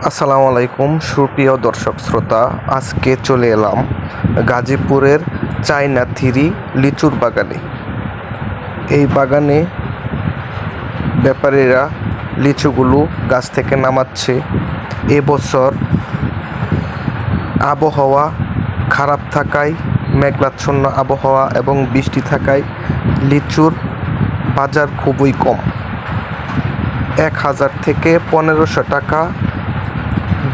আসসালামু আলাইকুম সুপ্রিয় দর্শক শ্রোতা, আজকে চলে এলাম গাজীপুরের চায়না থ্রি লিচুর বাগানে। এই বাগানে ব্যাপারীরা লিচুগুলো গাছ থেকে নামাচ্ছে। এবছর আবহাওয়া খারাপ থাকায়, মেঘাচ্ছন্ন আবহাওয়া এবং বৃষ্টি থাকায় লিচুর বাজার খুবই কম। 1000 থেকে 1500 টাকা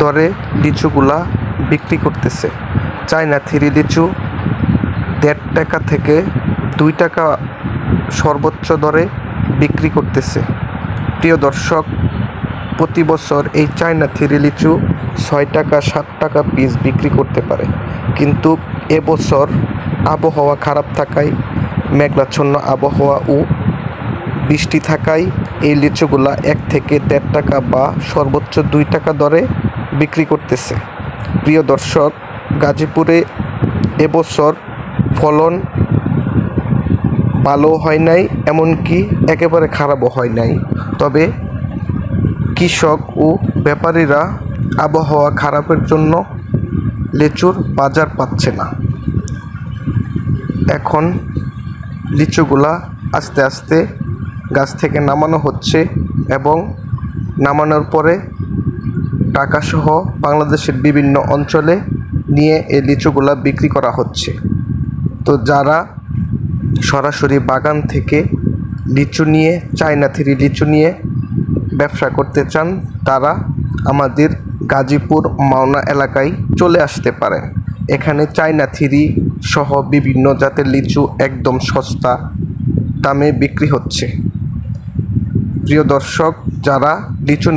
দরে লিচুগুলা বিক্রি করতেছে। চায়না থ্রি লিচু 1.5 টাকা থেকে 2 টাকা সর্বোচ্চ দরে বিক্রি করতেছে। প্রিয় দর্শক, প্রতি বছর এই চায়না থ্রি লিচু 6 টাকা 7 টাকা পিস বিক্রি করতে পারে, কিন্তু এবছর আবহাওয়া খারাপ থাকায়, মেঘাচ্ছন্ন আবহাওয়া ও বৃষ্টি থাকায় এই লিচুগুলা 1 থেকে 1.5 টাকা বা সর্বোচ্চ 2 টাকা দরে বিক্রি করতেছে। প্রিয় দর্শক, গাজীপুরে এবছর ফলন ভালো হয় নাই, এমনকি একেবারে খারাপও হয় নাই। তবে কৃষক ও ব্যাপারীরা আবহাওয়া খারাপের জন্য লিচুর বাজার পাচ্ছে না। এখন লিচুগুলা আস্তে আস্তে গাছ থেকে নামানো হচ্ছে এবং নামানোর পরে ঢাকাসহ বাংলাদেশের বিভিন্ন অঞ্চলে নিয়ে এই লিচুগুলা বিক্রি করা হচ্ছে। তো যারা সরাসরি বাগান থেকে লিচু নিয়ে, চায়না থ্রি লিচু নিয়ে ব্যবসা করতে চান, তারা আমাদের গাজীপুর মাওনা এলাকায় চলে আসতে পারেন। এখানে চায়না থ্রি সহ বিভিন্ন জাতের লিচু একদম সস্তা দামে বিক্রি হচ্ছে। প্রিয় দর্শক, যারা লিচু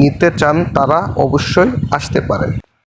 নিতে চান তারা অবশ্যই আসতে পারেন।